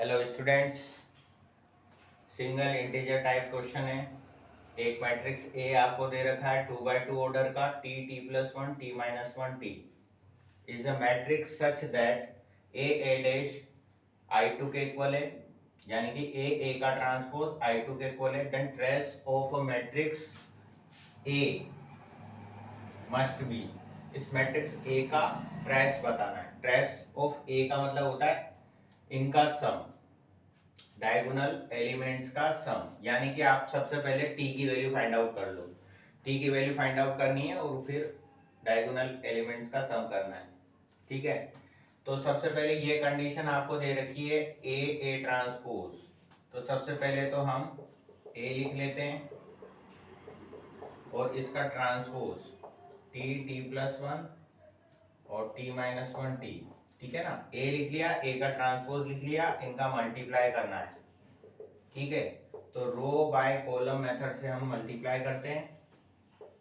Hello students, single integer type question है। एक matrix A आपको दे रखा है 2x2 ऑर्डर का t+1 t-1 t is a matrix such that A dash I2 के इक्वल है, यानी कि ए का ट्रांसपोज I2 के इक्वल है। Then trace of a matrix A must be, इस मैट्रिक्स ए का ट्रेस बताना है। ट्रेस ऑफ ए का मतलब होता है इनका सम, डायगोनल एलिमेंट्स का सम, यानी कि आप सबसे पहले टी की वैल्यू फाइंड आउट कर लो। टी की वैल्यू फाइंड आउट करनी है और फिर डायगोनल एलिमेंट्स का सम करना है। ठीक है, तो सबसे पहले ये कंडीशन आपको दे रखी है ए ट्रांसपोज। तो सबसे पहले तो हम ए लिख लेते हैं और इसका ट्रांसपोज t+1 और t-1 t। ठीक है ना, ए लिख लिया, ए का ट्रांसपोज लिख लिया, इनका मल्टीप्लाई करना है। ठीक है, तो रो बाय कॉलम मेथड से हम मल्टीप्लाई करते हैं।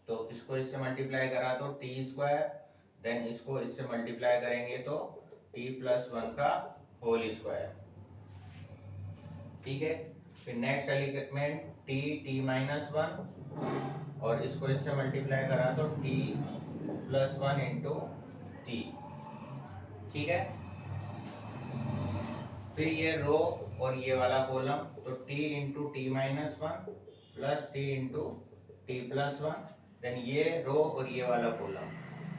तो इसको इससे मल्टीप्लाई करा तो t², देन इसको इससे मल्टीप्लाई करेंगे तो t+1 का होल स्क्वायर। ठीक है, फिर नेक्स्ट एलिमेंट t-1 और इसको इससे मल्टीप्लाई करा तो t+1 इंटू t। ठीक है, फिर ये रो और ये वाला कॉलम, तो t into t-1 plus t into t+1, then ये रो और ये वाला कॉलम,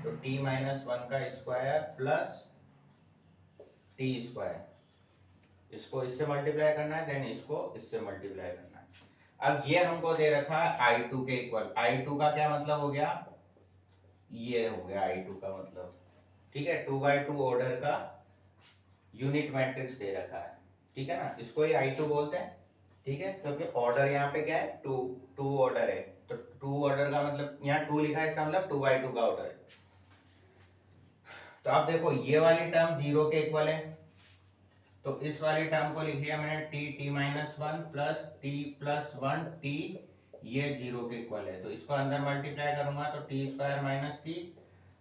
तो t-1 का स्क्वायर प्लस t स्क्वायर। इसको इससे मल्टीप्लाई करना है, देन इसको इससे मल्टीप्लाई करना है। अब ये हमको दे रखा है I2 के इक्वल। I2 का क्या मतलब हो गया, ये हो गया I2 का मतलब। ठीक है, 2x2 ऑर्डर का यूनिट मैट्रिक्स दे रखा है। ठीक है ना, इसको ही I2 बोलते हैं। ठीक है, क्योंकि ऑर्डर यहाँ पे क्या है, टू ऑर्डर है। तो टू ऑर्डर का मतलब यहाँ 2 लिखा है, इसका मतलब 2x2 का ऑर्डर है। तो आप देखो ये वाली टर्म 0 के इक्वल है, तो इस वाली टर्म को लिख लिया मैंने t-1 प्लस t+1 t, ये 0 के इक्वल है। तो इसको अंदर मल्टीप्लाई करूंगा तो t² माइनस t,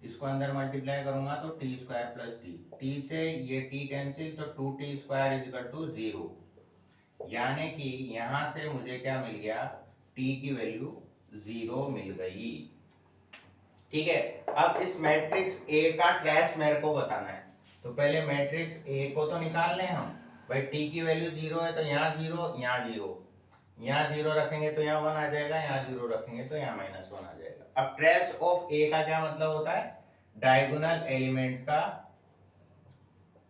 इसको अंदर मल्टीप्लाई करूंगा तो t² प्लस t। t से ये t कैंसिल, तो 2t² इज इक्वल टू 0, यानी कि यहां से मुझे क्या मिल गया, t की वैल्यू 0 मिल गई। ठीक है, अब इस मैट्रिक्स A का ट्रेस मेरे को बताना है। तो पहले मैट्रिक्स A को तो निकाल लें हम। भाई t की वैल्यू 0 है तो यहाँ 0, यहाँ 0, यहाँ 0 रखेंगे तो यहाँ 1 आ जाएगा, यहाँ 0 रखेंगे तो यहाँ -1 आ जाएगा। अब ट्रेस ऑफ A का क्या मतलब होता है, डायगोनल एलिमेंट का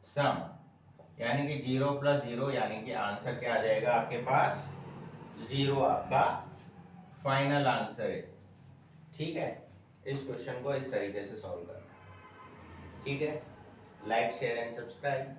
सम, यानी कि 0 प्लस 0, यानी कि आंसर क्या आ जाएगा आपके पास, 0 आपका फाइनल आंसर है। ठीक है, इस क्वेश्चन को इस तरीके से सॉल्व करना है। ठीक है, लाइक शेयर एंड सब्सक्राइब।